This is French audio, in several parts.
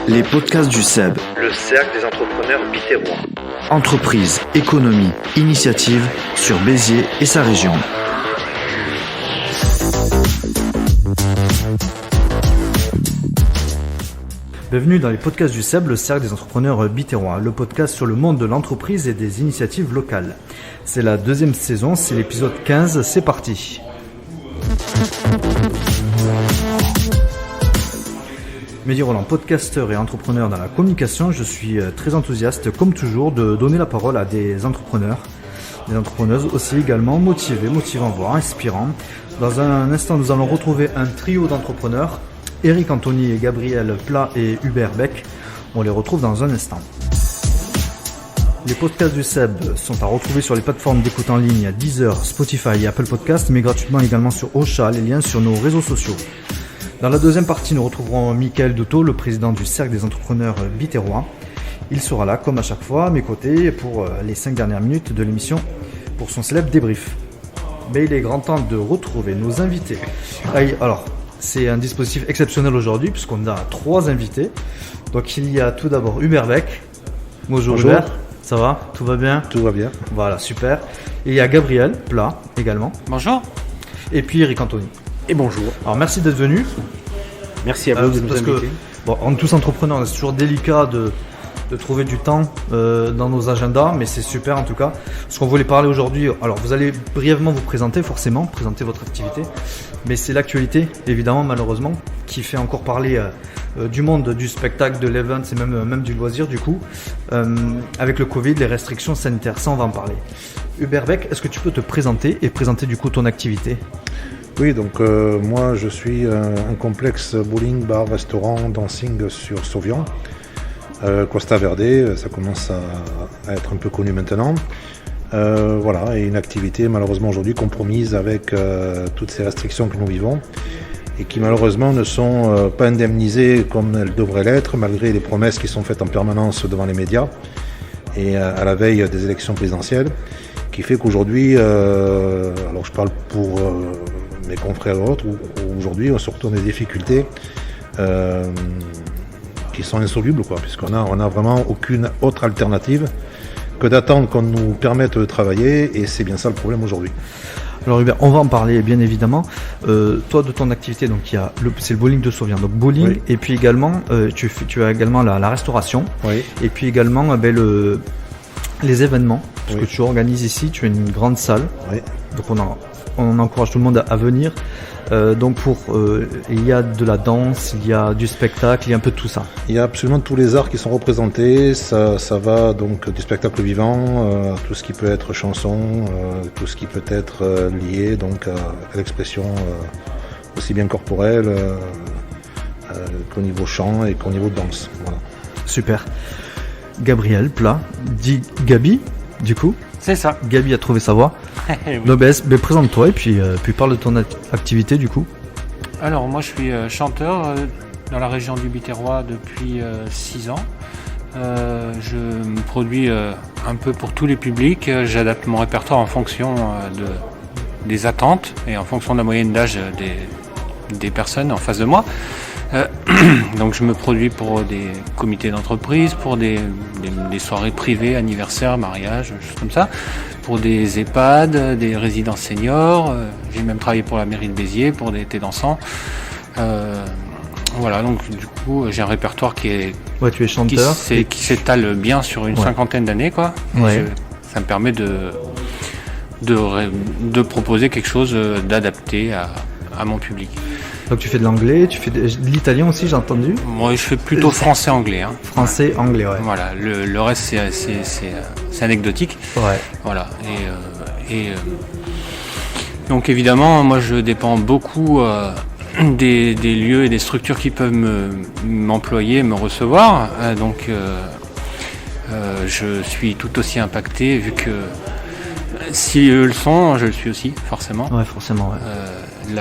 Les podcasts du CEB, le cercle des entrepreneurs biterrois. Entreprise, économie, initiative sur Béziers et sa région. Bienvenue dans les podcasts du CEB, le cercle des entrepreneurs biterrois, le podcast sur le monde de l'entreprise et des initiatives locales. C'est la deuxième saison, c'est l'épisode 15, c'est parti. Mehdi Roland, podcasteur et entrepreneur dans la communication, je suis très enthousiaste, comme toujours, de donner la parole à des entrepreneurs, des entrepreneuses aussi également motivants, voire inspirants. Dans un instant, nous allons retrouver un trio d'entrepreneurs, Eric Anthony et Gabriel Plat et Hubert Beck. On les retrouve dans un instant. Les podcasts du CEB sont à retrouver sur les plateformes d'écoute en ligne Deezer, Spotify et Apple Podcasts, mais gratuitement également sur Ocha, les liens sur nos réseaux sociaux. Dans la deuxième partie, nous retrouverons Michael Dotto, le président du Cercle des entrepreneurs biterrois. Il sera là, comme à chaque fois, à mes côtés pour les 5 dernières minutes de l'émission pour son célèbre débrief. Mais il est grand temps de retrouver nos invités. Alors, c'est un dispositif exceptionnel aujourd'hui puisqu'on a 3 invités. Donc il y a tout d'abord Hubert Beck. Bonjour Hubert, ça va? Tout va bien? Tout va bien. Voilà, super. Et il y a Gabriel Plat également. Bonjour. Et puis Eric Anthony. Et bonjour. Alors merci d'être venu. Merci à vous de nous inviter. On est tous entrepreneurs, c'est toujours délicat de trouver du temps dans nos agendas, mais c'est super en tout cas. Ce qu'on voulait parler aujourd'hui, alors vous allez brièvement vous présenter votre activité, mais c'est l'actualité évidemment malheureusement qui fait encore parler du monde du spectacle, de l'event et même du loisir du coup. Avec le Covid, les restrictions sanitaires, ça on va en parler. Hubert Beck, est-ce que tu peux te présenter et présenter du coup ton activité ? Oui, donc moi je suis un complexe bowling, bar, restaurant, dancing sur Sauvian. Costa Verde, ça commence à être un peu connu maintenant. Voilà, et une activité malheureusement aujourd'hui compromise avec toutes ces restrictions que nous vivons et qui malheureusement ne sont pas indemnisées comme elles devraient l'être, malgré les promesses qui sont faites en permanence devant les médias et à la veille des élections présidentielles, qui fait qu'aujourd'hui, alors je parle pour mes confrères et autres, aujourd'hui on se retrouve dans des difficultés qui sont insolubles, puisqu'on a vraiment aucune autre alternative que d'attendre qu'on nous permette de travailler, et c'est bien ça le problème aujourd'hui. Alors Hubert, on va en parler bien évidemment. Toi de ton activité, donc c'est le bowling de Sauvian, donc bowling, oui. Et puis également tu as également la restauration, oui. Et puis également les événements, parce que tu organises ici, tu as une grande salle, oui. Donc on encourage tout le monde à venir. Donc il y a de la danse, il y a du spectacle, il y a un peu de tout ça. Il y a absolument tous les arts qui sont représentés, ça va donc du spectacle vivant, tout ce qui peut être chanson, tout ce qui peut être lié donc à l'expression aussi bien corporelle qu'au niveau chant et qu'au niveau danse. Voilà. Super. Gabriel Plat, dit Gabi, du coup. C'est ça. Gabi a trouvé sa voix. Oui. Donc, présente-toi et puis parle de ton activité du coup. Alors moi je suis chanteur dans la région du Biterrois depuis 6 ans. Je me produis un peu pour tous les publics. J'adapte mon répertoire en fonction des attentes et en fonction de la moyenne d'âge des personnes en face de moi. Donc je me produis pour des comités d'entreprise, pour des soirées privées, anniversaires, mariages, choses comme ça, pour des EHPAD, des résidences seniors. J'ai même travaillé pour la mairie de Béziers, pour des thés dansants. Voilà, donc du coup j'ai un répertoire qui est tu es chanteur qui s'étale bien sur une cinquantaine d'années, quoi. Ouais. Ça me permet de proposer quelque chose d'adapté à mon public. Donc tu fais de l'anglais, tu fais de l'italien aussi, j'ai entendu. Moi je fais plutôt français-anglais. Hein. Français-anglais, ouais. Voilà, le reste c'est anecdotique. Ouais. Voilà. Donc évidemment, moi je dépends beaucoup des lieux et des structures qui peuvent m'employer, me recevoir. Donc je suis tout aussi impacté vu que si eux le sont, je le suis aussi, forcément. Ouais, forcément, ouais.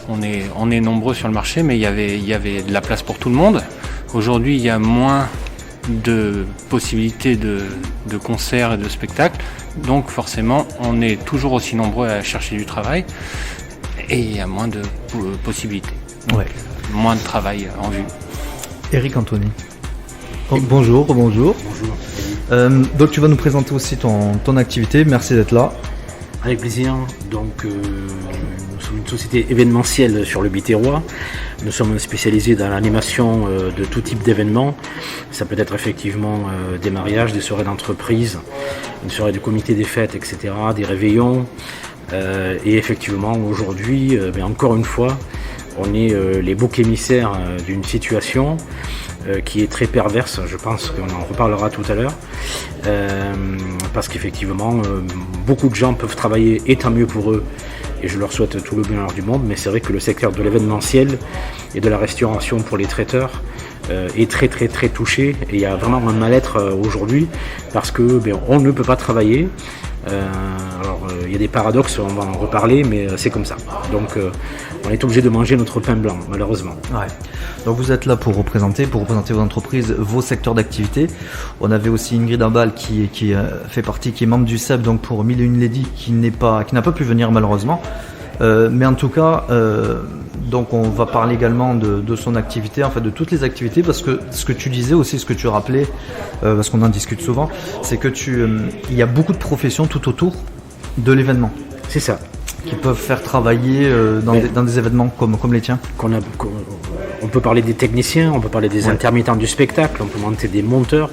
On est nombreux sur le marché, mais il y avait de la place pour tout le monde. Aujourd'hui, il y a moins de possibilités de concerts et de spectacles. Donc forcément, on est toujours aussi nombreux à chercher du travail et il y a moins de possibilités. Donc, moins de travail en vue. Eric Anthony. Bonjour. Bonjour. Donc tu vas nous présenter aussi ton activité, merci d'être là. Avec plaisir. Donc, nous sommes une société événementielle sur le Biterrois. Nous sommes spécialisés dans l'animation de tout type d'événements. Ça peut être effectivement des mariages, des soirées d'entreprise, une soirée de comité des fêtes, etc., des réveillons. Et effectivement, aujourd'hui, encore une fois, on est les boucs émissaires d'une situation qui est très perverse. Je pense qu'on en reparlera tout à l'heure. Parce qu'effectivement, beaucoup de gens peuvent travailler, et tant mieux pour eux, et je leur souhaite tout le bonheur du monde, mais c'est vrai que le secteur de l'événementiel et de la restauration pour les traiteurs est très très très touché, et il y a vraiment un mal-être aujourd'hui, parce que on ne peut pas travailler. Il y a des paradoxes, on va en reparler, mais c'est comme ça. Donc on est obligé de manger notre pain blanc, malheureusement. Ouais. Donc vous êtes là pour représenter vos entreprises, vos secteurs d'activité. On avait aussi Ingrid Ambal qui fait partie, qui est membre du CEP, donc pour 1001 Lady, qui n'a pas pu venir malheureusement. Mais en tout cas, donc on va parler également de son activité, en fait de toutes les activités, parce que ce que tu disais aussi, ce que tu rappelais, parce qu'on en discute souvent, c'est que il y a beaucoup de professions tout autour de l'événement. C'est ça. Qui peuvent faire travailler dans des événements comme les tiens. On peut parler des techniciens, on peut parler des intermittents du spectacle, on peut monter des monteurs,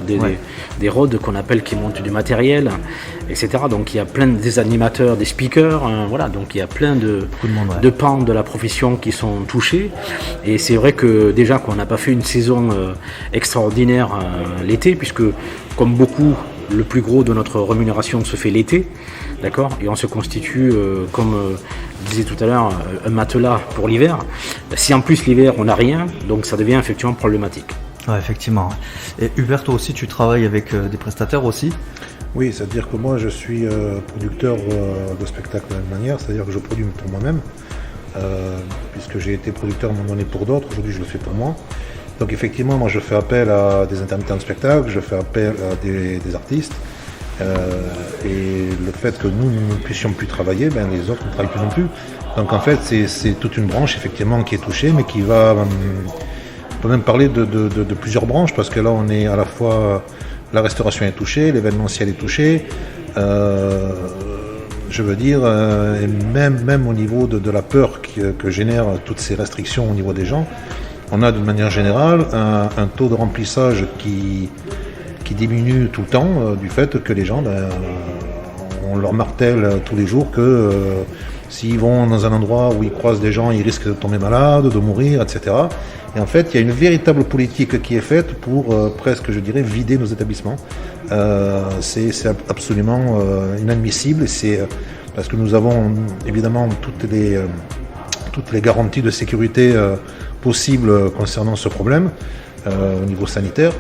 des rods qu'on appelle qui montent du matériel, etc. Donc il y a plein des animateurs, des speakers, donc il y a plein de pans de la profession qui sont touchés. Et c'est vrai que déjà qu'on n'a pas fait une saison extraordinaire l'été, puisque comme beaucoup, le plus gros de notre rémunération se fait l'été. D'accord, et on se constitue, comme je disais tout à l'heure, un matelas pour l'hiver. Si en plus l'hiver on n'a rien, donc ça devient effectivement problématique. Ouais, effectivement. Et Hubert, toi aussi tu travailles avec des prestataires aussi? Oui, c'est-à-dire que moi je suis producteur de spectacle de la même manière, c'est-à-dire que je produis pour moi-même, puisque j'ai été producteur à un moment donné pour d'autres, aujourd'hui je le fais pour moi. Donc effectivement, moi je fais appel à des intermittents de spectacle, je fais appel à des artistes. Et le fait que nous ne puissions plus travailler, les autres ne travaillent plus non plus. Donc en fait c'est toute une branche effectivement qui est touchée, mais qui va, on peut même parler de plusieurs branches, parce que là on est à la fois, la restauration est touchée, l'événementiel est touché, je veux dire, et même au niveau de la peur que génèrent toutes ces restrictions au niveau des gens, on a de manière générale un taux de remplissage qui diminue tout le temps, du fait que les gens, on leur martèle tous les jours que s'ils vont dans un endroit où ils croisent des gens, ils risquent de tomber malades, de mourir, etc. Et en fait, il y a une véritable politique qui est faite pour presque, je dirais, vider nos établissements. C'est absolument inadmissible. C'est parce que nous avons évidemment toutes les garanties de sécurité possibles concernant ce problème au niveau sanitaire.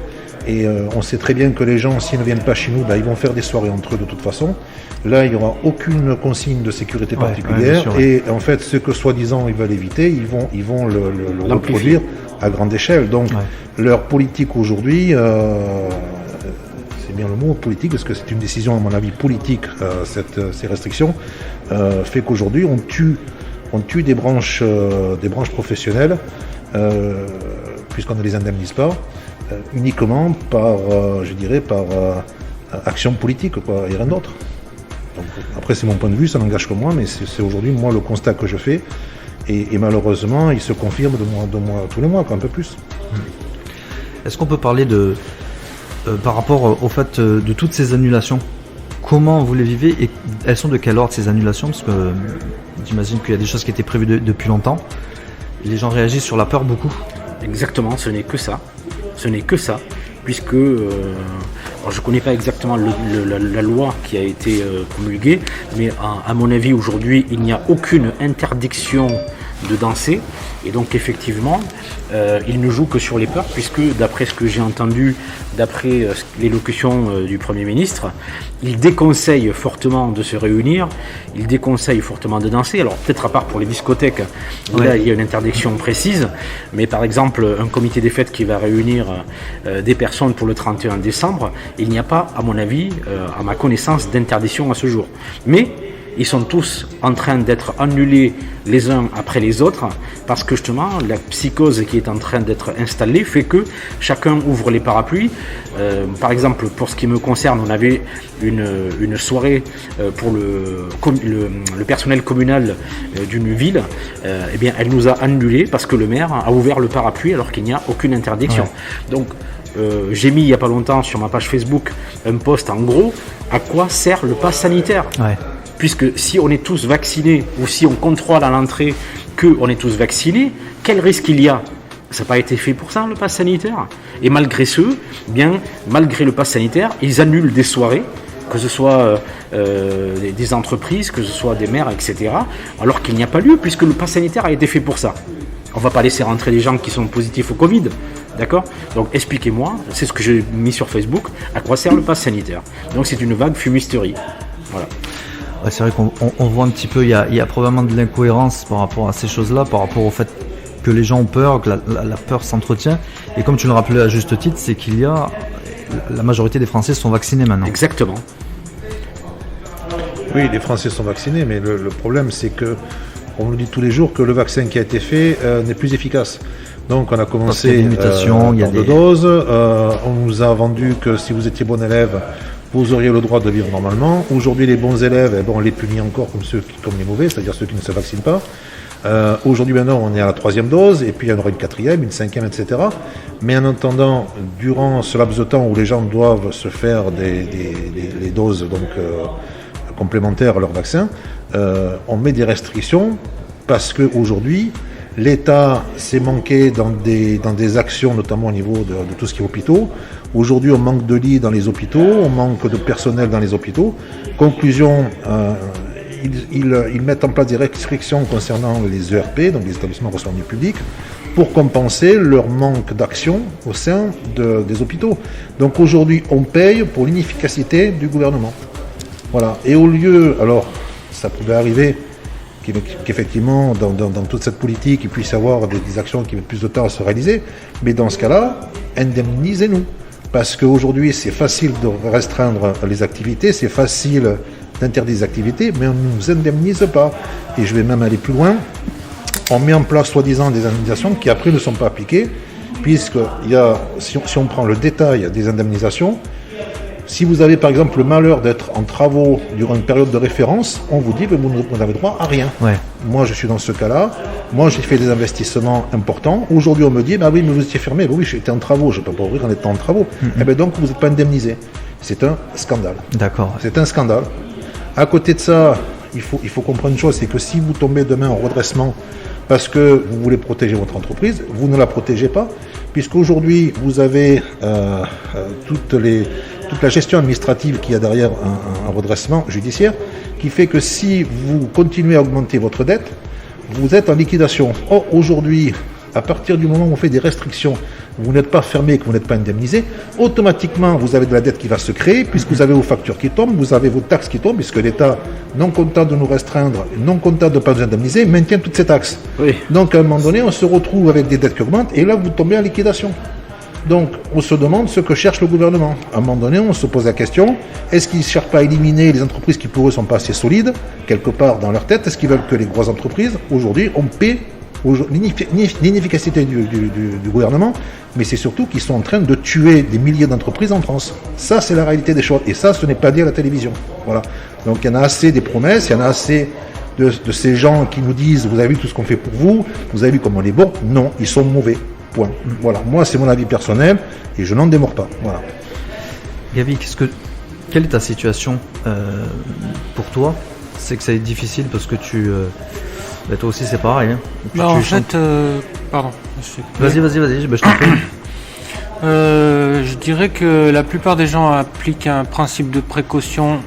Et on sait très bien que les gens, s'ils ne viennent pas chez nous, ils vont faire des soirées entre eux de toute façon. Là, il n'y aura aucune consigne de sécurité particulière. Sûr, et en fait, ce que soi-disant ils veulent éviter, ils vont le reproduire à grande échelle. Donc, leur politique aujourd'hui, c'est bien le mot politique, parce que c'est une décision, à mon avis, politique, ces restrictions, fait qu'aujourd'hui, on tue des branches professionnelles, puisqu'on ne les indemnise pas. Uniquement par action politique, et rien d'autre. Donc, après, c'est mon point de vue, ça n'engage que moi, mais c'est aujourd'hui, moi, le constat que je fais, et malheureusement, il se confirme de mois tous les mois, un peu plus. Est-ce qu'on peut parler par rapport au fait de toutes ces annulations, comment vous les vivez, et elles sont de quel ordre ces annulations? Parce que j'imagine qu'il y a des choses qui étaient prévues depuis longtemps, les gens réagissent sur la peur beaucoup. Exactement, ce n'est que ça. Ce n'est que ça, puisque je ne connais pas exactement la loi qui a été promulguée, mais à mon avis aujourd'hui il n'y a aucune interdiction de danser, et donc effectivement il ne joue que sur les peurs, puisque d'après ce que j'ai entendu, d'après l'élocution du Premier ministre, il déconseille fortement de se réunir, il déconseille fortement de danser. Alors peut-être à part pour les discothèques, là il y a une interdiction précise, mais par exemple un comité des fêtes qui va réunir des personnes pour le 31 décembre, il n'y a pas, à mon avis, à ma connaissance, d'interdiction à ce jour. Mais ils sont tous en train d'être annulés les uns après les autres, parce que justement la psychose qui est en train d'être installée fait que chacun ouvre les parapluies. Par exemple, pour ce qui me concerne, on avait une soirée pour le personnel communal d'une ville. Eh bien, elle nous a annulés parce que le maire a ouvert le parapluie alors qu'il n'y a aucune interdiction. Ouais. Donc j'ai mis il n'y a pas longtemps sur ma page Facebook un post en gros, à quoi sert le pass sanitaire? Ouais. Puisque si on est tous vaccinés ou si on contrôle à l'entrée qu'on est tous vaccinés, quel risque il y a? Ça n'a pas été fait pour ça, le pass sanitaire. Et malgré malgré le pass sanitaire, ils annulent des soirées, que ce soit des entreprises, que ce soit des maires, etc. Alors qu'il n'y a pas lieu, puisque le pass sanitaire a été fait pour ça. On ne va pas laisser rentrer des gens qui sont positifs au Covid, d'accord? Donc expliquez-moi, c'est ce que j'ai mis sur Facebook, à quoi sert le pass sanitaire? Donc c'est une vague fumisterie. Voilà. Ouais, c'est vrai qu'on voit un petit peu, il y a probablement de l'incohérence par rapport à ces choses-là, par rapport au fait que les gens ont peur, que la peur s'entretient. Et comme tu le rappelais à juste titre, c'est qu'il y a la majorité des Français sont vaccinés maintenant. Exactement. Oui, les Français sont vaccinés, mais le problème c'est que on nous dit tous les jours que le vaccin qui a été fait n'est plus efficace. Donc on a commencé des mutations, il y a des doses. On nous a vendu que si vous étiez bon élève, vous auriez le droit de vivre normalement. Aujourd'hui, les bons élèves, on les punit encore comme les mauvais, c'est-à-dire ceux qui ne se vaccinent pas. Aujourd'hui, maintenant, on est à la 3e dose, et puis il y en aura une 4e, une 5e, etc. Mais en attendant, durant ce laps de temps où les gens doivent se faire les doses complémentaires à leur vaccin, on met des restrictions parce qu'aujourd'hui, l'État s'est manqué dans des actions, notamment au niveau de tout ce qui est hôpitaux. Aujourd'hui, on manque de lits dans les hôpitaux, on manque de personnel dans les hôpitaux. Conclusion, ils mettent en place des restrictions concernant les ERP, donc les établissements recevant du public, pour compenser leur manque d'action au sein des hôpitaux. Donc aujourd'hui, on paye pour l'inefficacité du gouvernement. Voilà. Et au lieu, alors, ça pouvait arriver qu'effectivement, dans toute cette politique, il puisse y avoir des actions qui mettent plus de temps à se réaliser, mais dans ce cas-là, indemnisez-nous. Parce qu'aujourd'hui, c'est facile de restreindre les activités, c'est facile d'interdire des activités, mais on ne nous indemnise pas. Et je vais même aller plus loin. On met en place, soi-disant, des indemnisations qui après ne sont pas appliquées, puisque si on prend le détail des indemnisations, si vous avez par exemple le malheur d'être en travaux durant une période de référence, on vous dit que vous n'avez droit à rien. Ouais. Moi, je suis dans ce cas-là. Moi, j'ai fait des investissements importants. Aujourd'hui, on me dit, oui, mais vous étiez fermé. Oui, j'étais en travaux. Je ne peux pas ouvrir en étant en travaux. Mm-hmm. bien donc, vous n'êtes pas indemnisé. C'est un scandale. D'accord. C'est un scandale. À côté de ça, il faut comprendre une chose, c'est que si vous tombez demain en redressement parce que vous voulez protéger votre entreprise, vous ne la protégez pas, puisqu'aujourd'hui, vous avez toute la gestion administrative qu'il y a derrière un redressement judiciaire, qui fait que si vous continuez à augmenter votre dette, vous êtes en liquidation. Or, aujourd'hui, à partir du moment où on fait des restrictions, vous n'êtes pas fermé, que vous n'êtes pas indemnisé, automatiquement, vous avez de la dette qui va se créer, puisque vous avez vos factures qui tombent, vous avez vos taxes qui tombent, puisque l'État, non content de nous restreindre, non content de ne pas nous indemniser, maintient toutes ces taxes. Oui. Donc, à un moment donné, on se retrouve avec des dettes qui augmentent, et là, vous tombez en liquidation. Donc, on se demande ce que cherche le gouvernement. À un moment donné, on se pose la question, est-ce qu'ils ne cherchent pas à éliminer les entreprises qui, pour eux, ne sont pas assez solides, quelque part dans leur tête? Est-ce qu'ils veulent que les grosses entreprises, aujourd'hui, on paie l'inefficacité du gouvernement, mais c'est surtout qu'ils sont en train de tuer des milliers d'entreprises en France. Ça, c'est la réalité des choses. Et ça, ce n'est pas dit à la télévision. Voilà. Donc, il y en a assez des promesses, il y en a assez de ces gens qui nous disent, vous avez vu tout ce qu'on fait pour vous, vous avez vu comment on est bon. Non, ils sont mauvais. Point. Voilà. Moi, c'est mon avis personnel et je n'en démords pas. Voilà. Gabi, quelle est ta situation pour toi? C'est que ça est difficile parce que toi aussi, c'est pareil. Hein. En fait, pardon. Vas-y, je t'en prie. Je dirais que la plupart des gens appliquent un principe de précaution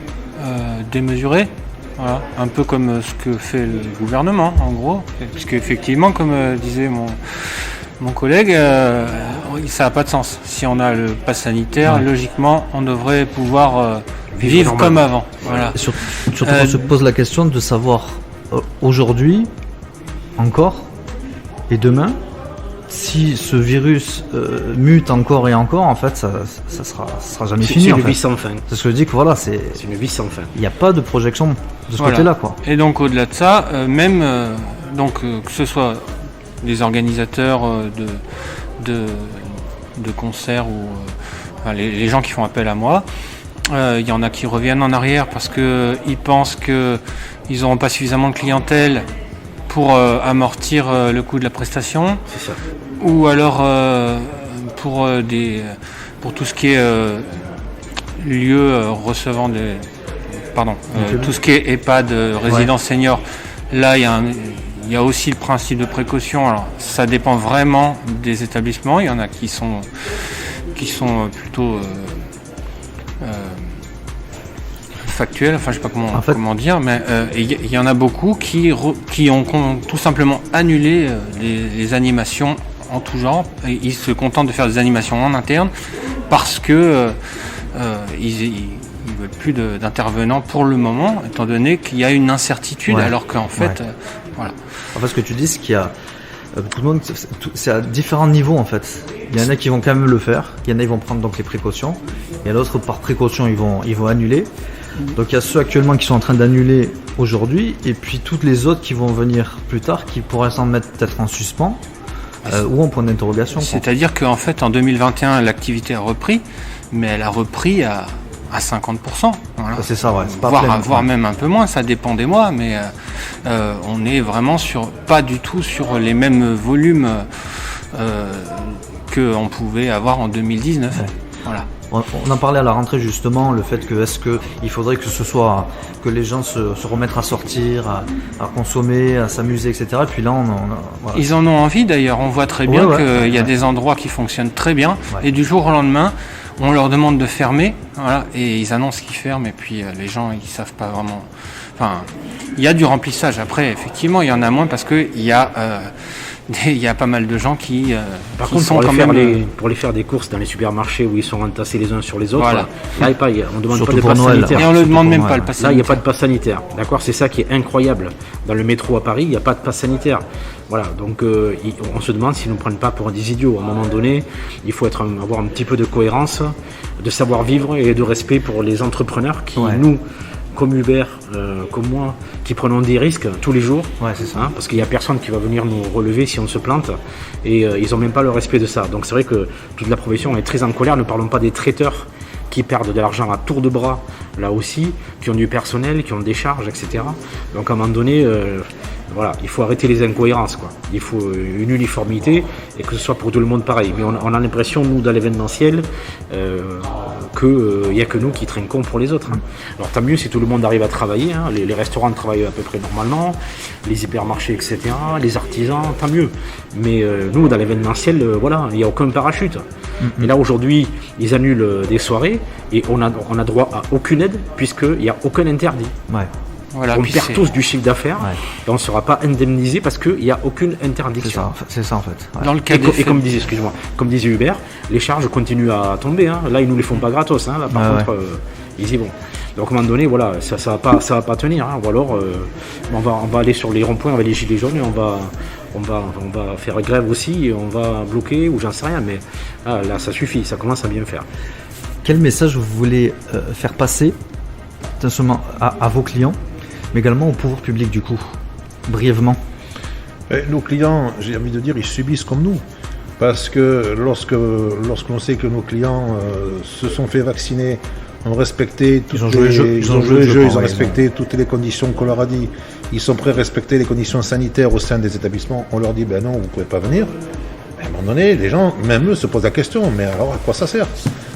démesuré. Voilà, un peu comme ce que fait le gouvernement, en gros. Puisque effectivement, comme disait mon collègue, ça n'a pas de sens. Si on a le pass sanitaire, logiquement, on devrait pouvoir vivre comme avant. Voilà. Surtout on se pose la question de savoir aujourd'hui, encore, et demain, si ce virus mute encore et encore, en fait, ça sera jamais fini. C'est en une fait. vie sans fin. C'est ce que je dis que voilà, C'est une vie sans fin. il n'y a pas de projection de ce Voilà. côté-là, quoi. Et donc au-delà de ça, que ce soit les organisateurs de concerts ou les gens qui font appel à moi, il y en a qui reviennent en arrière parce qu'ils pensent qu'ils n'auront pas suffisamment de clientèle pour amortir le coût de la prestation, C'est ça. ou alors pour tout ce qui est lieu recevant des... Pardon, tout ce qui est EHPAD, résidence senior, là il y a aussi le principe de précaution. Alors ça dépend vraiment des établissements. Il y en a qui sont plutôt factuels, enfin je sais pas comment dire, mais il y en a beaucoup qui ont tout simplement annulé les animations en tout genre. Et ils se contentent de faire des animations en interne parce que ils veulent plus d'intervenants pour le moment, étant donné qu'il y a une incertitude, alors qu'en fait, voilà. En fait, ce que tu dis, c'est qu'il y a beaucoup de monde, c'est à différents niveaux, en fait. Il y en a qui vont quand même le faire, il y en a qui vont prendre donc les précautions, il y en a d'autres par précaution, ils vont annuler. Donc il y a ceux actuellement qui sont en train d'annuler aujourd'hui, et puis toutes les autres qui vont venir plus tard, qui pourraient s'en mettre peut-être en suspens, ou en point d'interrogation. C'est-à-dire qu'en fait, en 2021, l'activité a repris, mais elle a repris à 50%. Voilà. C'est ça, ouais. C'est pas voire même un peu moins, ça dépend des mois, mais on est vraiment pas du tout sur les mêmes volumes qu'on pouvait avoir en 2019. Ouais. Voilà. On en parlait à la rentrée justement, le fait que il faudrait que ce soit que les gens se remettent à sortir, à consommer, à s'amuser, etc. Et puis là, voilà. Ils en ont envie d'ailleurs. On voit très bien qu'il y a des endroits qui fonctionnent très bien, et du jour au lendemain, on leur demande de fermer, voilà, et ils annoncent qu'ils ferment, et puis les gens ils savent pas vraiment. Enfin, il y a du remplissage. Après, effectivement, il y en a moins parce que il y a pas mal de gens qui. Par qui contre, sont pour quand aller faire des courses dans les supermarchés où ils sont entassés les uns sur les autres, Voilà. là, on demande Surtout pas de pour passe Noël. sanitaire. Et on ne Surtout demande pour même moi, pas le ouais. pass Là, il n'y a sanitaire. pas de passe sanitaire. D'accord, c'est ça qui est incroyable. Dans le métro à Paris, il n'y a pas de passe sanitaire. Voilà, donc on se demande s'ils ne nous prennent pas pour des idiots. À un moment donné, il faut avoir un petit peu de cohérence, de savoir-vivre et de respect pour les entrepreneurs qui, nous, comme Hubert, comme moi, qui prenons des risques tous les jours. Ouais, c'est ça. Parce qu'il n'y a personne qui va venir nous relever si on se plante. Et ils n'ont même pas le respect de ça. Donc c'est vrai que toute la profession est très en colère. Ne parlons pas des traiteurs qui perdent de l'argent à tour de bras, là aussi, qui ont du personnel, qui ont des charges, etc. Donc à un moment donné, voilà, il faut arrêter les incohérences, quoi. Il faut une uniformité et que ce soit pour tout le monde pareil. Mais on a l'impression, nous, dans l'événementiel, qu'il n'y a que nous qui trinquons pour les autres. Hein. Alors tant mieux si tout le monde arrive à travailler, hein. Les restaurants travaillent à peu près normalement, les hypermarchés, etc., les artisans, tant mieux. Mais nous, dans l'événementiel, voilà, il n'y a aucun parachute. Et là, aujourd'hui, ils annulent des soirées et on a droit à aucune aide puisqu'il n'y a aucun interdit. Ouais. Voilà, On puis perd tous du chiffre d'affaires et on ne sera pas indemnisé parce qu'il n'y a aucune interdiction. C'est ça en fait. Ouais. Dans le cas Et comme disait Hubert, les charges continuent à tomber. Hein. Là, ils nous les font pas gratos. Hein. Là, par contre, ils y vont. Donc à un moment donné, voilà, ça va pas tenir. Hein. Ou alors, on va aller sur les ronds-points, on va les gilets jaunes et on va faire grève aussi et on va bloquer ou j'en sais rien. Mais là, ça suffit, ça commence à bien faire. Quel message vous voulez faire passer, non seulement à vos clients, mais également au pouvoir public du coup, brièvement? Nos clients, j'ai envie de dire, ils subissent comme nous. Parce que lorsqu'on sait que nos clients se sont fait vacciner, ont respecté toutes Ils ont joué le jeu, ils ont respecté toutes les conditions qu'on leur a dit, ils sont prêts à respecter les conditions sanitaires au sein des établissements, on leur dit ben non, vous ne pouvez pas venir. À un moment donné, les gens, même eux, se posent la question, mais alors à quoi ça sert?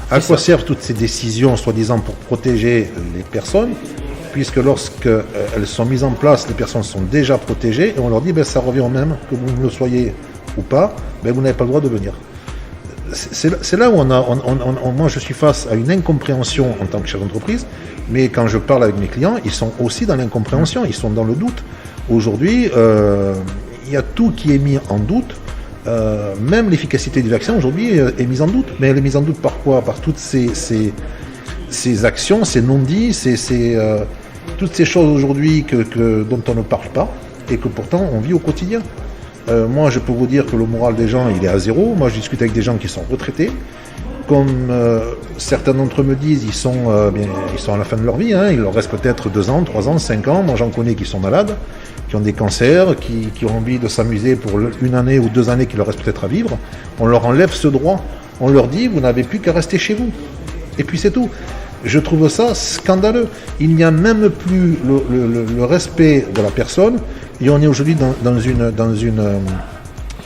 À quoi servent toutes ces décisions, soi-disant, pour protéger les personnes, puisque lorsqu'elles sont mises en place, les personnes sont déjà protégées, et on leur dit, ben, ça revient au même, que vous le soyez ou pas, ben, vous n'avez pas le droit de venir. C'est là où moi je suis face à une incompréhension en tant que chef d'entreprise, mais quand je parle avec mes clients, ils sont aussi dans l'incompréhension, ils sont dans le doute. Aujourd'hui, il y a tout qui est mis en doute. Même l'efficacité du vaccin aujourd'hui est mise en doute. Mais elle est mise en doute par quoi? Par toutes ces actions, ces non-dits, toutes ces choses aujourd'hui dont on ne parle pas et que pourtant on vit au quotidien. Moi, je peux vous dire que le moral des gens, il est à zéro. Moi, je discute avec des gens qui sont retraités. Comme certains d'entre eux me disent, ils sont à la fin de leur vie. Il leur reste peut-être 2 ans, 3 ans, 5 ans. Moi, j'en connais qui sont malades, qui ont des cancers, qui ont envie de s'amuser pour 1 année ou 2 années qu'il leur reste peut-être à vivre. On leur enlève ce droit. On leur dit, vous n'avez plus qu'à rester chez vous. Et puis c'est tout. Je trouve ça scandaleux. Il n'y a même plus le respect de la personne. Et on est aujourd'hui dans une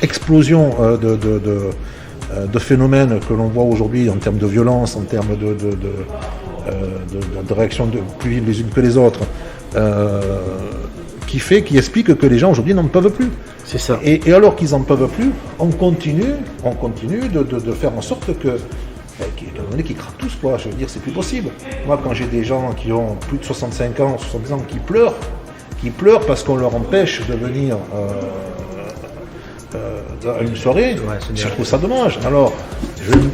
explosion de phénomènes que l'on voit aujourd'hui en termes de violence, en termes de réactions plus vives les unes que les autres, qui explique que les gens aujourd'hui n'en peuvent plus. C'est ça. Et alors qu'ils n'en peuvent plus, on continue de faire en sorte que qui craquent tous, quoi. Je veux dire, c'est plus possible. Moi, quand j'ai des gens qui ont plus de 65 ans, 70 ans, qui pleurent parce qu'on leur empêche de venir à une soirée, je trouve ça dommage. Alors,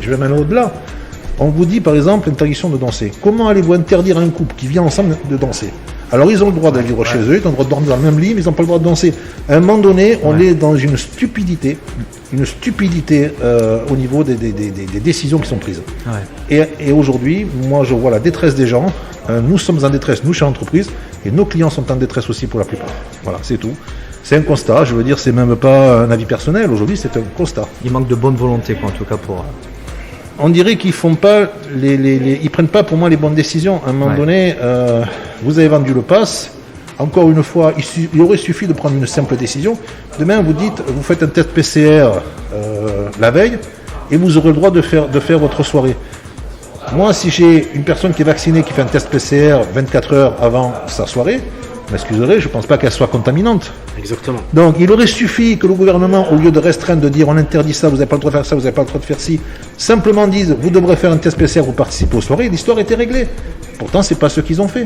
je vais même au-delà. On vous dit, par exemple, l'interdiction de danser. Comment allez-vous interdire à un couple qui vient ensemble de danser? Alors, ils ont le droit de vivre chez eux, ils ont le droit de dormir dans le même lit, mais ils n'ont pas le droit de danser. À un moment donné, on est dans une stupidité au niveau des décisions qui sont prises. Et aujourd'hui, moi, je vois la détresse des gens. Nous sommes en détresse, nous, chez l'entreprise, et nos clients sont en détresse aussi pour la plupart. Voilà, c'est tout. C'est un constat, je veux dire, c'est même pas un avis personnel. Aujourd'hui, c'est un constat. Il manque de bonne volonté, quoi, en tout cas pour... On dirait qu'ils font pas ils prennent pas pour moi les bonnes décisions. À un moment donné, vous avez vendu le pass. Encore une fois, il aurait suffi de prendre une simple décision. Demain, vous faites un test PCR la veille et vous aurez le droit de faire votre soirée. Moi, si j'ai une personne qui est vaccinée qui fait un test PCR 24 heures avant sa soirée, m'excuserez, je ne pense pas qu'elle soit contaminante. Exactement. Donc, il aurait suffi que le gouvernement, au lieu de restreindre, de dire on interdit ça, vous n'avez pas le droit de faire ça, vous n'avez pas le droit de faire ci, simplement dise vous devrez faire un test PCR, vous participez aux soirées, l'histoire était réglée. Pourtant, c'est pas ce qu'ils ont fait.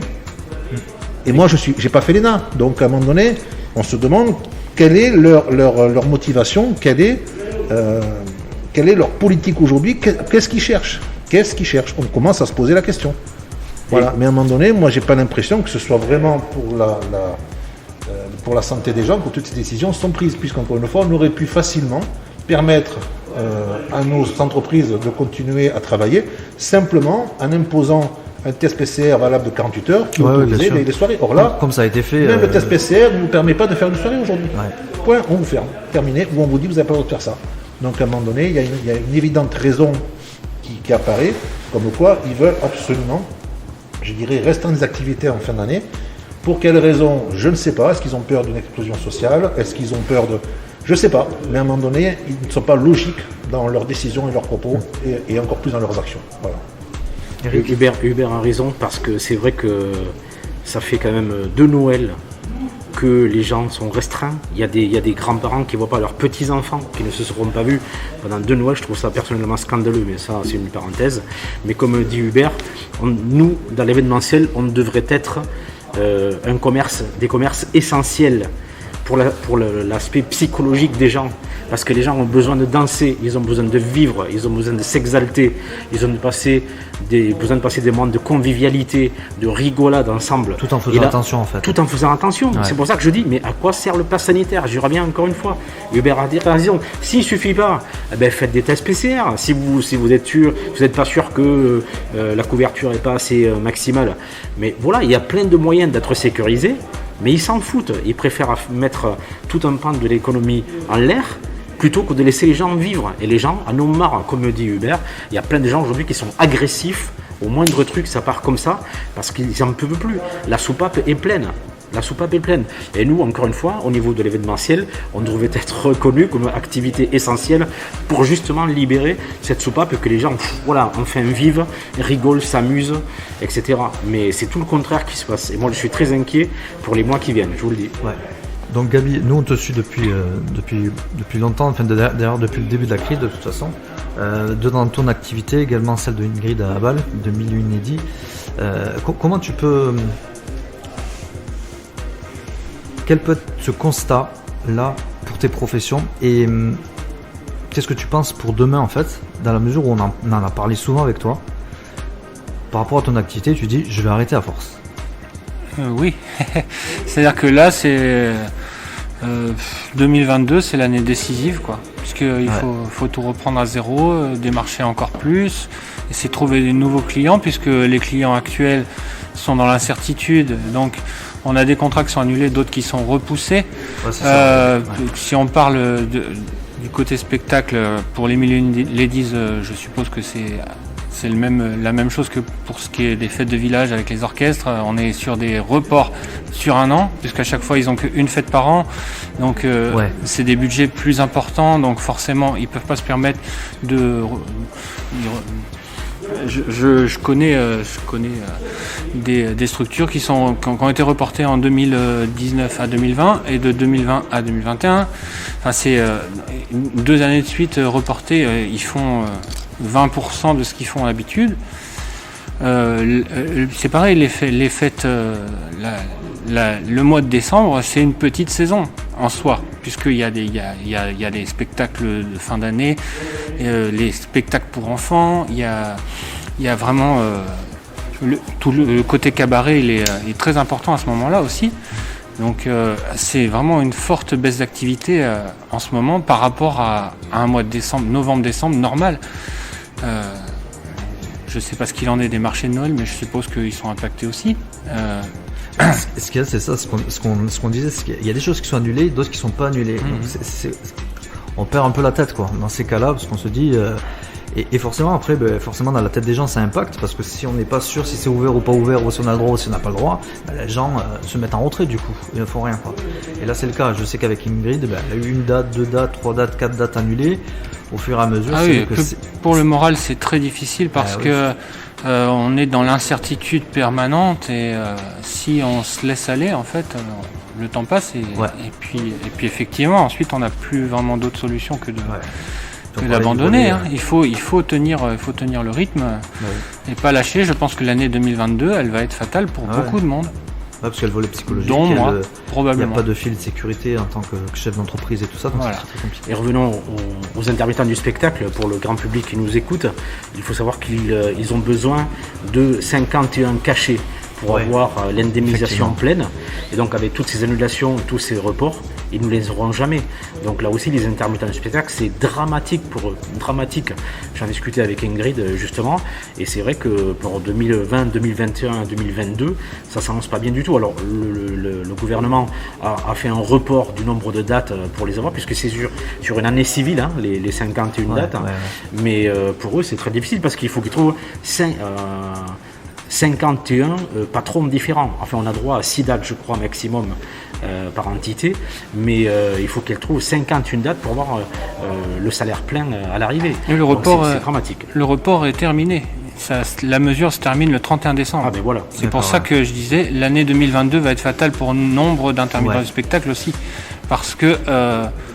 Et moi, j'ai pas fait l'ENA. Donc, à un moment donné, on se demande quelle est leur motivation, quelle est leur politique aujourd'hui, qu'est-ce qu'ils cherchent. On commence à se poser la question. Voilà. Mais à un moment donné, moi, j'ai pas l'impression que ce soit vraiment pour la santé des gens que toutes ces décisions sont prises, puisqu'encore une fois, on aurait pu facilement permettre à nos entreprises de continuer à travailler simplement en imposant un test PCR valable de 48 heures qui autorisait les soirées. Or là, comme ça a été fait, même le test PCR ne nous permet pas de faire une soirée aujourd'hui. Point, on vous ferme. Terminé, ou on vous dit vous n'avez pas le droit de faire ça. Donc à un moment donné, il y a une évidente raison qui apparaît, comme quoi ils veulent absolument, je dirais, restreindre des activités en fin d'année. Pour quelles raisons, je ne sais pas. Est-ce qu'ils ont peur d'une explosion sociale? Est-ce qu'ils ont peur de... Je ne sais pas. Mais à un moment donné, ils ne sont pas logiques dans leurs décisions et leurs propos, et encore plus dans leurs actions. Voilà. Hubert a raison, parce que c'est vrai que ça fait quand même 2 Noëls que les gens sont restreints. Il y a des grands-parents qui ne voient pas leurs petits-enfants, qui ne se seront pas vus pendant 2 Noëls. Je trouve ça personnellement scandaleux, mais ça, c'est une parenthèse. Mais comme dit Hubert, nous, dans l'événementiel, on devrait être des commerces essentiels pour l'aspect psychologique des gens, parce que les gens ont besoin de danser, ils ont besoin de vivre, ils ont besoin de s'exalter, ils ont besoin de passer des moments de convivialité, de rigolade ensemble. Tout en faisant attention, en fait. Tout en faisant attention. C'est pour ça que je dis, mais à quoi sert le pass sanitaire? J'y reviens encore une fois. Hubert a raison. S'il ne suffit pas, faites des tests PCR. Si vous êtes sûr, vous n'êtes pas sûr que la couverture n'est pas assez maximale. Mais voilà, il y a plein de moyens d'être sécurisé. Mais ils s'en foutent, ils préfèrent mettre tout un pan de l'économie en l'air plutôt que de laisser les gens vivre. Et les gens en ont marre, comme dit Hubert. Il y a plein de gens aujourd'hui qui sont agressifs, au moindre truc ça part comme ça, parce qu'ils n'en peuvent plus. La soupape est pleine. Et nous, encore une fois, au niveau de l'événementiel, on devrait être reconnu comme activité essentielle pour justement libérer cette soupape et que les gens, enfin vivent, rigolent, s'amusent, etc. Mais c'est tout le contraire qui se passe. Et moi, je suis très inquiet pour les mois qui viennent, je vous le dis. Ouais. Donc Gabi, nous on te suit depuis longtemps, enfin d'ailleurs depuis le début de la crise de toute façon, dans ton activité, également celle de Ingrid à Bâle, de Milieu Inédit. Comment tu peux... Quel peut être ce constat-là pour tes professions et qu'est-ce que tu penses pour demain en fait, dans la mesure où on en a parlé souvent avec toi, par rapport à ton activité, tu dis je vais arrêter à force. Oui, c'est-à-dire que là c'est 2022, c'est l'année décisive, quoi. Puisqu'il faut tout reprendre à zéro, démarcher encore plus, essayer de trouver des nouveaux clients, puisque les clients actuels sont dans l'incertitude. Donc, on a des contrats qui sont annulés, d'autres qui sont repoussés. Si on parle du côté spectacle, pour les Million Ladies, je suppose que c'est la même chose que pour ce qui est des fêtes de village avec les orchestres. On est sur des reports sur un an, puisqu'à chaque fois ils n'ont qu'une fête par an. Donc c'est des budgets plus importants, donc forcément ils ne peuvent pas se permettre de... Je connais des structures qui ont été reportées en 2019 à 2020 et de 2020 à 2021. Enfin, c'est 2 années de suite reportées. Ils font 20% de ce qu'ils font d'habitude. C'est pareil, les fêtes, le mois de décembre, c'est une petite saison en soi, puisqu'il y a des spectacles de fin d'année, les spectacles pour enfants, il y a vraiment tout le côté cabaret, il est très important à ce moment-là aussi. Donc c'est vraiment une forte baisse d'activité en ce moment par rapport à un mois de décembre, novembre-décembre normal. Je ne sais pas ce qu'il en est des marchés de Noël, mais je suppose qu'ils sont impactés aussi. Ce qu'il y a, c'est ça, ce qu'on disait, c'est qu'il y a des choses qui sont annulées, d'autres qui ne sont pas annulées. Donc on perd un peu la tête, quoi, dans ces cas-là, parce qu'on se dit... Et forcément, après, forcément, dans la tête des gens, ça impacte, parce que si on n'est pas sûr si c'est ouvert ou pas ouvert, ou si on a le droit ou si on n'a pas le droit, les gens se mettent en retrait, du coup, ils ne font rien, quoi. Et là, c'est le cas. Je sais qu'avec Ingrid, elle a eu 1 date, 2 dates, 3 dates, 4 dates annulées. Au fur et à mesure, pour le moral, c'est très difficile parce que on est dans l'incertitude permanente et si on se laisse aller, en fait, le temps passe et puis effectivement, ensuite, on n'a plus vraiment d'autre solution que d'abandonner. Il faut tenir le rythme et pas lâcher. Je pense que l'année 2022, elle va être fatale pour beaucoup de monde. Parce qu'elle volet psychologique, dont moi, probablement. Il n'y a pas de fil de sécurité en tant que chef d'entreprise et tout ça, donc c'est très compliqué. Et revenons aux intermittents du spectacle, pour le grand public qui nous écoute, il faut savoir qu'ils ont besoin de 51 cachets pour avoir l'indemnisation pleine. Et donc avec toutes ces annulations, tous ces reports, ils ne les auront jamais. Donc là aussi, les intermittents du spectacle, c'est dramatique pour eux. Dramatique. J'en discutais avec Ingrid justement, et c'est vrai que pour 2020, 2021, 2022, ça ne s'annonce pas bien du tout. Alors le gouvernement a fait un report du nombre de dates pour les avoir, puisque c'est sur une année civile, les 51 dates. Mais pour eux, c'est très difficile parce qu'il faut qu'ils trouvent 51 patrons différents. Enfin, on a droit à 6 dates, je crois, maximum par entité, mais il faut qu'elle trouve 51 dates pour avoir le salaire plein à l'arrivée. Et le report, c'est dramatique. Le report est terminé. La mesure se termine le 31 décembre. Ah ben voilà. C'est pour ça que je disais, l'année 2022 va être fatale pour nombre d'intermittents du spectacle aussi, parce que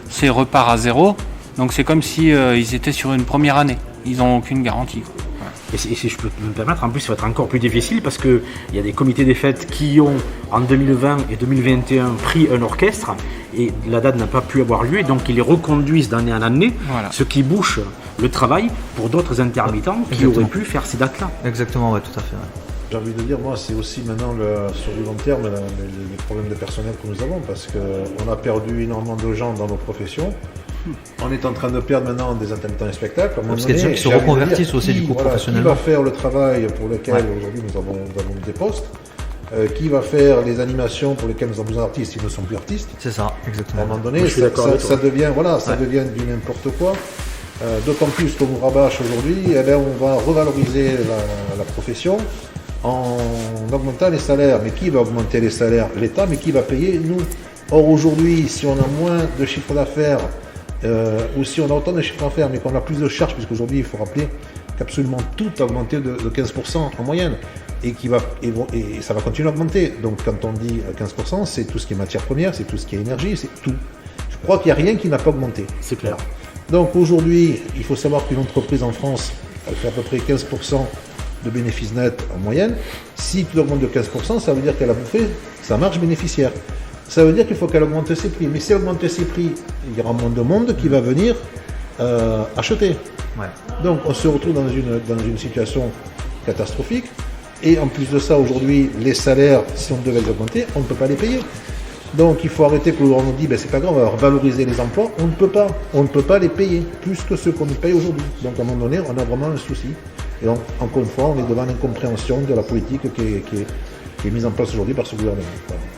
c'est repart à zéro, donc c'est comme si ils étaient sur une première année. Ils n'ont aucune garantie. Et si je peux me permettre, en plus ça va être encore plus difficile parce qu'il y a des comités des fêtes qui ont en 2020 et 2021 pris un orchestre et la date n'a pas pu avoir lieu et donc ils les reconduisent d'année en année, ce qui bouche le travail pour d'autres intermittents qui auraient pu faire ces dates-là. Exactement, tout à fait. J'ai envie de dire, moi, c'est aussi maintenant sur du long terme les problèmes de personnel que nous avons parce qu'on a perdu énormément de gens dans nos professions. On est en train de perdre maintenant des intermittents du spectacle. Parce qu'il y a des gens qui se reconvertissent aussi du coup professionnellement. Qui va faire le travail pour lequel aujourd'hui nous avons des postes qui va faire les animations pour lesquelles nous avons besoin d'artistes, ils ne sont plus artistes. C'est ça, exactement. À un moment donné, ça devient du n'importe quoi. D'autant plus qu'on nous rabâche aujourd'hui, on va revaloriser la profession en augmentant les salaires. Mais qui va augmenter les salaires? L'État, mais qui va payer? Nous. Or aujourd'hui, si on a moins de chiffre d'affaires, ou si on a autant de chiffres d'affaires mais qu'on a plus de charges, puisqu'aujourd'hui il faut rappeler qu'absolument tout a augmenté de 15% en moyenne et ça va continuer à augmenter. Donc quand on dit 15%, c'est tout ce qui est matière première, c'est tout ce qui est énergie, c'est tout. Je crois qu'il n'y a rien qui n'a pas augmenté. C'est clair. Donc aujourd'hui, il faut savoir qu'une entreprise en France, elle fait à peu près 15% de bénéfices nets en moyenne. Si tout augmente de 15%, ça veut dire qu'elle a bouffé sa marge bénéficiaire. Ça veut dire qu'il faut qu'elle augmente ses prix. Mais si elle augmente ses prix, il y aura moins de monde qui va venir acheter. Donc on se retrouve dans une situation catastrophique. Et en plus de ça, aujourd'hui, les salaires, si on devait les augmenter, on ne peut pas les payer. Donc il faut arrêter que l'on nous dit c'est pas grave, on va valoriser les emplois. On ne peut pas les payer plus que ceux qu'on nous paye aujourd'hui. Donc à un moment donné, on a vraiment un souci. Et donc, encore une fois, on est devant l'incompréhension de la politique qui est mise en place aujourd'hui par ce gouvernement.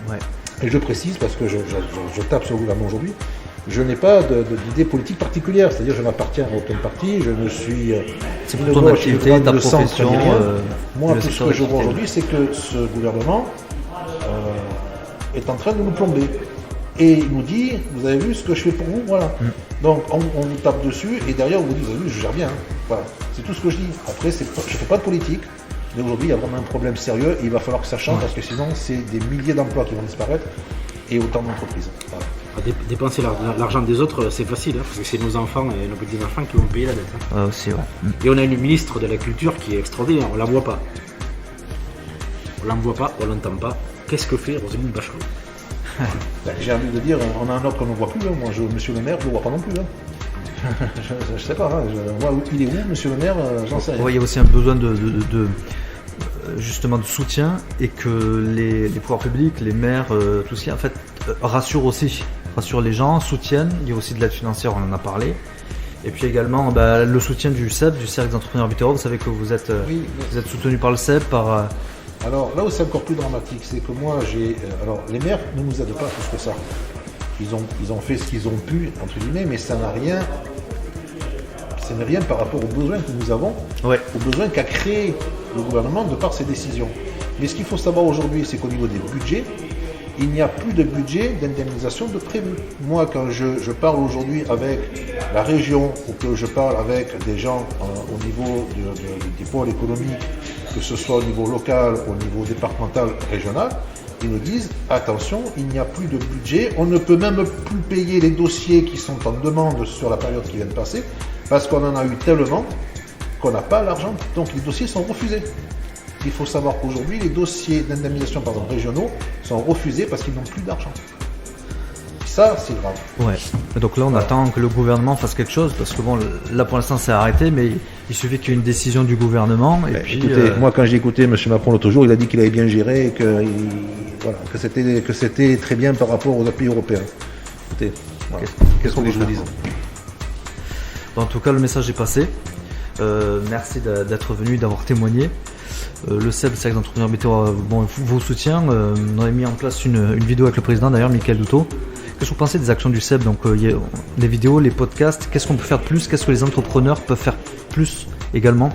Voilà. Ouais. Et je précise, parce que je tape sur le gouvernement aujourd'hui, je n'ai pas d'idée politique particulière, c'est-à-dire je n'appartiens à aucun parti, je ne suis c'est pour ton activité, ta profession. Moi, tout ce que je vois aujourd'hui, c'est que ce gouvernement est en train de nous plomber. Et il nous dit, vous avez vu ce que je fais pour vous, voilà. Donc on nous tape dessus et derrière on vous dit, vous avez vu, je gère bien. Hein. Voilà, c'est tout ce que je dis. Après, je ne fais pas de politique, mais aujourd'hui il y a vraiment un problème sérieux et il va falloir que ça change parce que sinon c'est des milliers d'emplois qui vont disparaître et autant d'entreprises. Voilà. Dépenser l'argent des autres, c'est facile, hein, parce que c'est nos enfants et nos petits-enfants qui vont payer la dette. Hein. Aussi, ouais. Et on a une ministre de la Culture qui est extraordinaire, on ne la voit pas. On ne l'envoie pas, on ne l'entend pas. Qu'est-ce que fait Roselyne Bachelot? J'ai envie de dire, on a un autre qu'on ne voit plus. Hein. Moi, monsieur le maire, je ne le vois pas non plus. Hein. je ne sais pas. Hein. Moi, il est où, monsieur le maire, j'en sais rien. Ouais, il y a aussi un besoin justement de soutien et que les pouvoirs publics, les maires, tout ce qui en fait rassurent les gens, soutiennent. Il y a aussi de l'aide financière, on en a parlé. Et puis également le soutien du CEB, du Cercle des entrepreneurs bitterrois. Vous savez que vous êtes soutenu par le CEB, par... Alors là où c'est encore plus dramatique, c'est que moi alors les maires ne nous aident pas plus que ça. Ils ont fait ce qu'ils ont pu, entre guillemets, mais ça n'est rien par rapport aux besoins que nous avons, aux besoins qu'a créé le gouvernement de par ses décisions. Mais ce qu'il faut savoir aujourd'hui, c'est qu'au niveau des budgets, il n'y a plus de budget d'indemnisation de prévu. Moi, quand je parle aujourd'hui avec la région ou que je parle avec des gens au niveau des pôles économiques, que ce soit au niveau local, au niveau départemental, régional, ils nous disent attention, il n'y a plus de budget, on ne peut même plus payer les dossiers qui sont en demande sur la période qui vient de passer, parce qu'on en a eu tellement qu'on n'a pas l'argent, donc les dossiers sont refusés. Il faut savoir qu'aujourd'hui, les dossiers d'indemnisation régionaux sont refusés parce qu'ils n'ont plus d'argent. Ça, c'est grave. Ouais. Donc là, on attend que le gouvernement fasse quelque chose, parce que bon, là pour l'instant, c'est arrêté, mais il suffit qu'il y ait une décision du gouvernement. Et puis, écoutez, moi, quand j'ai écouté M. Macron l'autre jour, il a dit qu'il avait bien géré et que c'était très bien par rapport aux pays européens. Écoutez, voilà. Qu'est-ce qu'on veut que je vous dise ? En tout cas, le message est passé. Merci d'être venu et d'avoir témoigné. Le CEB, Cercle des entrepreneurs bitterrois, vous soutient. On avait mis en place une vidéo avec le président, d'ailleurs, Michael Doutot. Qu'est-ce que vous pensez des actions du CEB? Donc, il y a les vidéos, les podcasts. Qu'est-ce qu'on peut faire de plus? Qu'est-ce que les entrepreneurs peuvent faire plus également?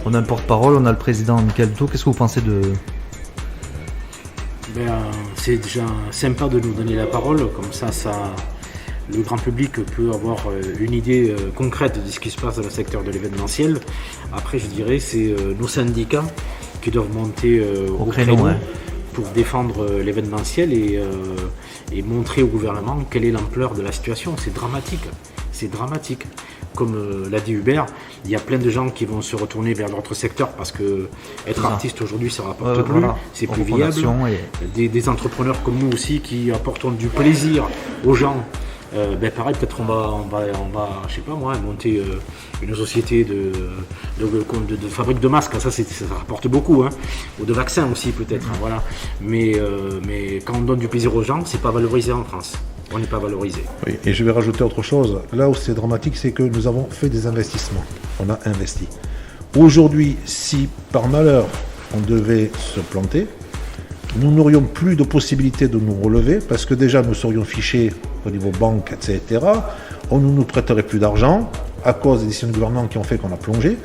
On a un porte-parole, on a le président Michael Doutot. Qu'est-ce que vous pensez de... C'est déjà sympa de nous donner la parole. Comme ça, le grand public peut avoir une idée concrète de ce qui se passe dans le secteur de l'événementiel. Après, je dirais, c'est nos syndicats qui doivent monter au créneau pour défendre l'événementiel et montrer au gouvernement quelle est l'ampleur de la situation. C'est dramatique. C'est dramatique. Comme l'a dit Hubert, il y a plein de gens qui vont se retourner vers d'autres secteurs parce que être artiste aujourd'hui, ça ne rapporte plus, c'est plus viable. Des entrepreneurs comme nous aussi qui apportons du plaisir aux gens. Pareil, peut-être on va, je sais pas moi, monter une société de fabrique de masques. Ça rapporte beaucoup, hein, ou de vaccins aussi peut-être. Voilà. Mais quand on donne du plaisir aux gens, c'est pas valorisé en France. On n'est pas valorisé. Oui, et je vais rajouter autre chose. Là où c'est dramatique, c'est que nous avons fait des investissements. On a investi. Aujourd'hui, si par malheur on devait se planter, nous n'aurions plus de possibilité de nous relever parce que déjà nous serions fichés au niveau banque, etc. On ne nous prêterait plus d'argent à cause des décisions du gouvernement qui ont fait qu'on a plongé.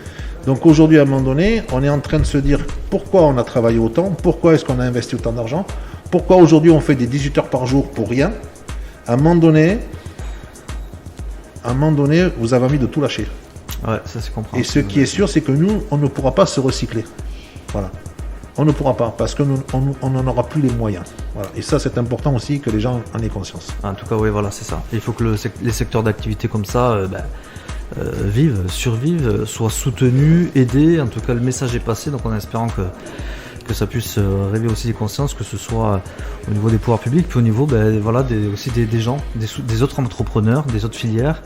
Donc aujourd'hui, à un moment donné, on est en train de se dire pourquoi on a travaillé autant, pourquoi est-ce qu'on a investi autant d'argent, pourquoi aujourd'hui on fait des 18 heures par jour pour rien. À un moment donné, vous avez envie de tout lâcher. Ouais, ça c'est compréhensible. Et ce qui est sûr, c'est que nous, on ne pourra pas se recycler. Voilà. On ne pourra pas, parce qu'on n'en aura plus les moyens. Voilà. Et ça, c'est important aussi que les gens en aient conscience. En tout cas, oui, voilà, c'est ça. Il faut que les secteurs d'activité comme ça survivent, soient soutenus, aidés. En tout cas, le message est passé, donc en espérant que ça puisse réveiller aussi des consciences, que ce soit au niveau des pouvoirs publics, puis au niveau aussi des gens, des autres entrepreneurs, des autres filières,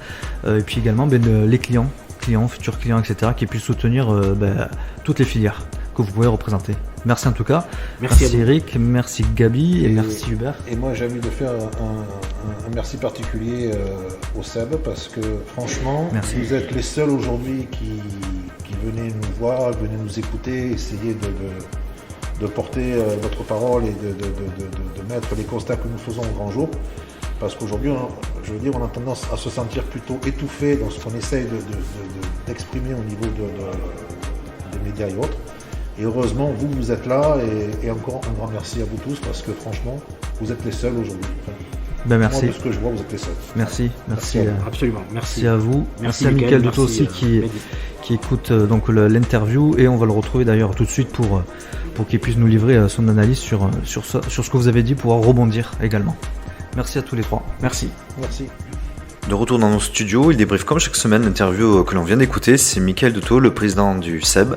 et puis également les clients, futurs clients, etc., qui puissent soutenir toutes les filières que vous pouvez représenter. Merci en tout cas. Merci à vous. Eric, merci Gabi et merci Hubert. Et moi, j'ai envie de faire un merci particulier au SEB parce que franchement, Merci. vous êtes les seuls aujourd'hui qui venez nous voir, venez nous écouter, essayer de porter votre parole et de mettre les constats que nous faisons au grand jour. Parce qu'aujourd'hui, on a tendance à se sentir plutôt étouffé dans ce qu'on essaye d'exprimer au niveau des médias et autres. Et heureusement, vous êtes là et encore un grand merci à vous tous parce que franchement, vous êtes les seuls aujourd'hui. Enfin, Merci. moi, de ce que je vois, vous êtes les seuls. Merci Merci à vous. Absolument, merci. Merci à vous. Merci à Mickaël, Mickaël Duto merci, aussi Mehdi. qui écoute donc l'interview et on va le retrouver d'ailleurs tout de suite pour qu'il puisse nous livrer son analyse sur ce que vous avez dit, pouvoir rebondir également. Merci à tous les trois. Merci. Merci. De retour dans nos studios, il débriefe comme chaque semaine l'interview que l'on vient d'écouter. C'est Mickaël Duto, le président du SEB.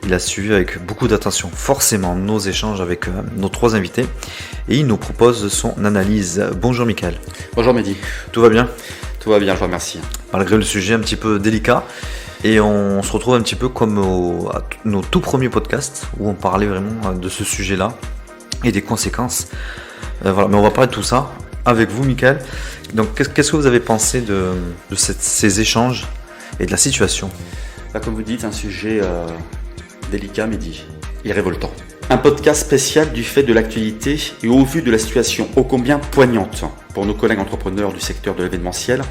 Il a suivi avec beaucoup d'attention forcément nos échanges avec nos trois invités et il nous propose son analyse. Bonjour Mickaël. Bonjour Mehdi, Tout va bien? tout va bien, je vous remercie. Malgré le sujet un petit peu délicat. Et on se retrouve un petit peu comme à nos tout premiers podcasts où on parlait vraiment de ce sujet-là et des conséquences. Voilà. Mais on va parler de tout ça avec vous Mickaël. Donc qu'est-ce que vous avez pensé de ces échanges et de la situation? Comme vous dites, un sujet délicat Mehdi et révoltant. Un podcast spécial du fait de l'actualité et au vu de la situation ô combien poignante pour nos collègues entrepreneurs du secteur de l'événementiel,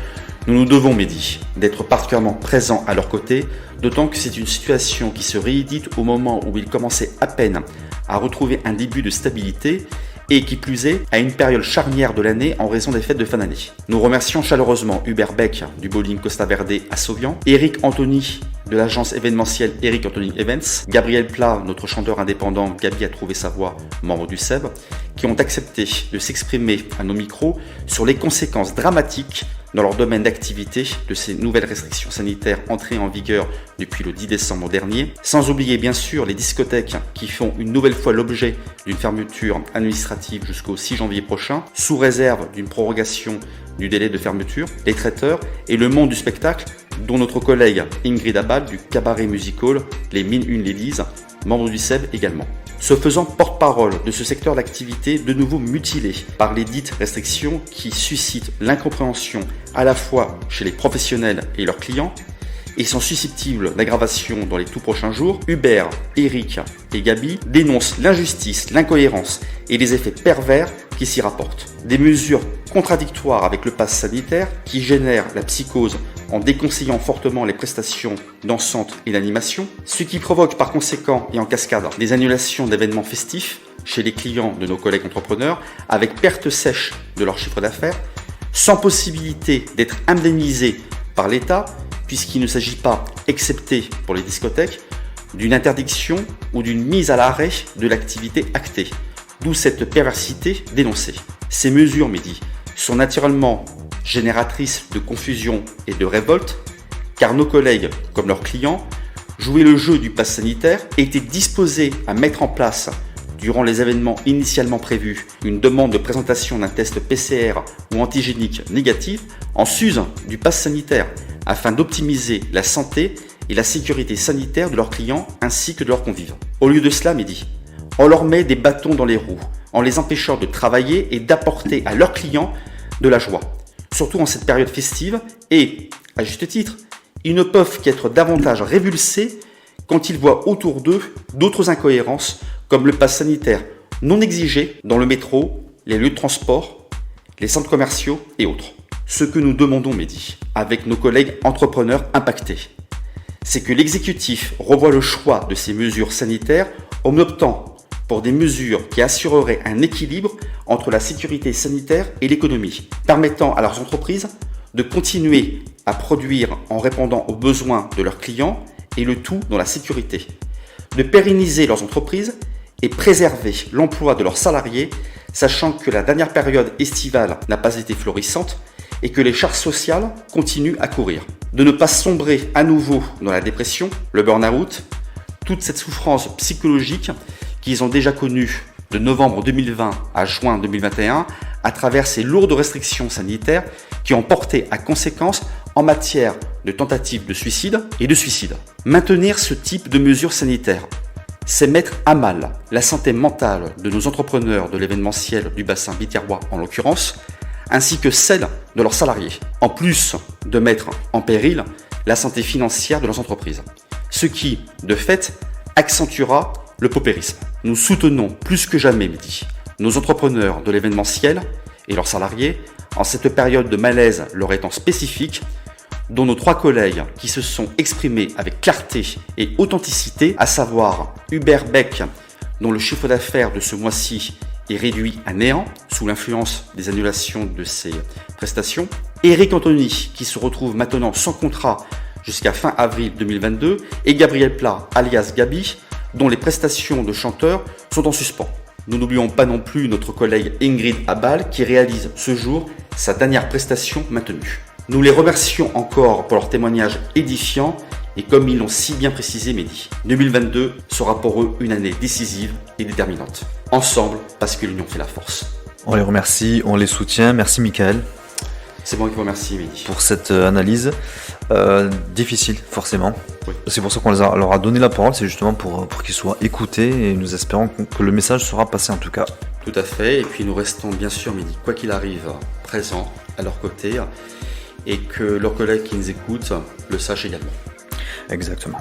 nous nous devons, Mehdi, d'être particulièrement présents à leur côté, d'autant que c'est une situation qui se réédite au moment où ils commençaient à peine à retrouver un début de stabilité et qui plus est, à une période charnière de l'année en raison des fêtes de fin d'année. Nous remercions chaleureusement Hubert Beck du bowling Costa Verde à Sauvian, Eric Anthony de l'agence événementielle Eric Anthony Events, Gabriel Plat, notre chanteur indépendant Gabi a trouvé sa voix, membre du SEB, qui ont accepté de s'exprimer à nos micros sur les conséquences dramatiques dans leur domaine d'activité de ces nouvelles restrictions sanitaires entrées en vigueur depuis le 10 décembre dernier, sans oublier bien sûr les discothèques qui font une nouvelle fois l'objet d'une fermeture administrative jusqu'au 6 janvier prochain, sous réserve d'une prorogation du délai de fermeture, les traiteurs et le monde du spectacle, dont notre collègue Ingrid Abad du cabaret musical Les Mines Une Ladies, membre du SEB également. Se faisant porte-parole de ce secteur d'activité de nouveau mutilé par les dites restrictions qui suscitent l'incompréhension à la fois chez les professionnels et leurs clients et sont susceptibles d'aggravation dans les tout prochains jours, Hubert, Eric et Gabi dénoncent l'injustice, l'incohérence et les effets pervers qui s'y rapportent. Des mesures contradictoires avec le pass sanitaire qui génèrent la psychose en déconseillant fortement les prestations dansantes et d'animation, ce qui provoque par conséquent et en cascade des annulations d'événements festifs chez les clients de nos collègues entrepreneurs avec perte sèche de leur chiffre d'affaires, sans possibilité d'être indemnisés par l'État puisqu'il ne s'agit pas, excepté pour les discothèques, d'une interdiction ou d'une mise à l'arrêt de l'activité actée. D'où cette perversité dénoncée. Ces mesures, Mehdi, sont naturellement génératrices de confusion et de révolte, car nos collègues, comme leurs clients, jouaient le jeu du pass sanitaire et étaient disposés à mettre en place, durant les événements initialement prévus, une demande de présentation d'un test PCR ou antigénique négatif en sus du pass sanitaire, afin d'optimiser la santé et la sécurité sanitaire de leurs clients ainsi que de leurs convives. Au lieu de cela, Mehdi, on leur met des bâtons dans les roues, en les empêchant de travailler et d'apporter à leurs clients de la joie. Surtout en cette période festive et, à juste titre, ils ne peuvent qu'être davantage révulsés quand ils voient autour d'eux d'autres incohérences comme le pass sanitaire non exigé dans le métro, les lieux de transport, les centres commerciaux et autres. Ce que nous demandons, Mehdi, avec nos collègues entrepreneurs impactés, c'est que l'exécutif revoie le choix de ces mesures sanitaires en optant pour des mesures qui assureraient un équilibre entre la sécurité sanitaire et l'économie, permettant à leurs entreprises de continuer à produire en répondant aux besoins de leurs clients et le tout dans la sécurité, de pérenniser leurs entreprises et préserver l'emploi de leurs salariés, sachant que la dernière période estivale n'a pas été florissante et que les charges sociales continuent à courir. De ne pas sombrer à nouveau dans la dépression, le burn-out, toute cette souffrance psychologique qu'ils ont déjà connue de novembre 2020 à juin 2021 à travers ces lourdes restrictions sanitaires qui ont porté à conséquence en matière de tentatives de suicide et de suicide. Maintenir ce type de mesures sanitaires c'est mettre à mal la santé mentale de nos entrepreneurs de l'événementiel du bassin biterrois en l'occurrence, ainsi que celle de leurs salariés, en plus de mettre en péril la santé financière de leurs entreprises. Ce qui, de fait, accentuera le paupérisme. Nous soutenons plus que jamais, Mehdi, nos entrepreneurs de l'événementiel et leurs salariés en cette période de malaise leur étant spécifique, dont nos 3 collègues qui se sont exprimés avec clarté et authenticité, à savoir Hubert Beck, dont le chiffre d'affaires de ce mois-ci est réduit à néant sous l'influence des annulations de ses prestations, Eric Anthony, qui se retrouve maintenant sans contrat jusqu'à fin avril 2022, et Gabriel Plat, alias Gabi, dont les prestations de chanteur sont en suspens. Nous n'oublions pas non plus notre collègue Ingrid Abal, qui réalise ce jour sa dernière prestation maintenue. Nous les remercions encore pour leur témoignage édifiant, et comme ils l'ont si bien précisé, Mehdi, 2022 sera pour eux une année décisive et déterminante. Ensemble, parce que l'union fait la force. On les remercie, on les soutient. Merci Michael C'est moi qui vous remercie, Mehdi. pour cette analyse. Difficile, forcément. Oui. C'est pour ça qu'on leur a donné la parole, c'est justement pour qu'ils soient écoutés et nous espérons que le message sera passé en tout cas. Tout à fait, et puis nous restons bien sûr, Mehdi, quoi qu'il arrive, présents à leur côté, et que leurs collègues qui nous écoutent le sachent également. Exactement.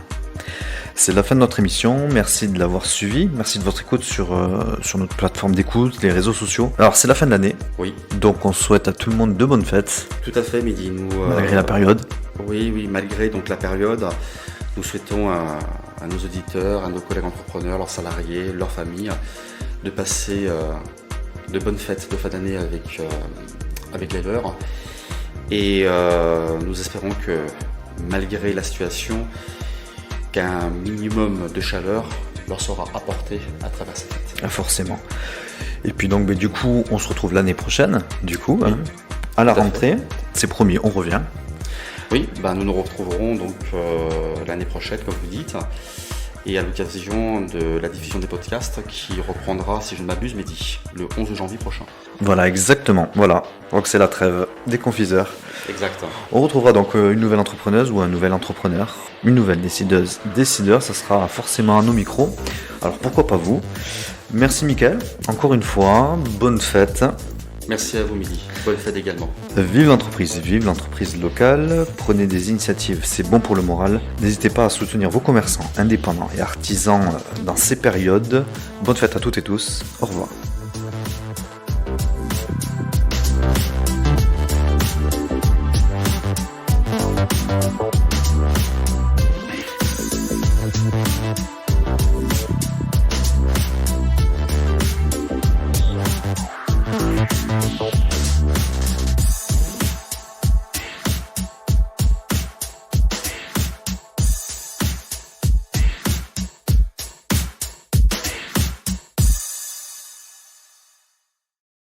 C'est la fin de notre émission, merci de l'avoir suivi, merci de votre écoute sur notre plateforme d'écoute, les réseaux sociaux. Alors c'est la fin de l'année, Oui, donc on souhaite à tout le monde de bonnes fêtes, tout à fait, Mehdi. Nous, malgré la période. Oui, malgré donc la période, nous souhaitons à nos auditeurs, à nos collègues entrepreneurs, leurs salariés, leurs familles, de passer de bonnes fêtes de fin d'année avec Lever. Et nous espérons que malgré la situation, qu'un minimum de chaleur leur sera apporté à travers cette fête. Forcément. Et puis donc du coup on se retrouve l'année prochaine, du coup, Oui, à la tout à rentrée. C'est promis, on revient. Oui, nous nous retrouverons donc l'année prochaine, comme vous dites, et à l'occasion de la diffusion des podcasts qui reprendra, si je ne m'abuse, Mehdi, le 11 janvier prochain. Voilà, exactement. Voilà. Donc c'est la trêve des confiseurs. Exact. On retrouvera donc une nouvelle entrepreneuse ou un nouvel entrepreneur, une nouvelle décideur, ça sera forcément à nos micros. Alors pourquoi pas vous. Merci Mickaël, encore une fois, bonne fête. Merci à vous, Mehdi. Bonne fête également. Vive l'entreprise locale, prenez des initiatives, c'est bon pour le moral. N'hésitez pas à soutenir vos commerçants indépendants et artisans dans ces périodes. Bonne fête à toutes et tous, au revoir.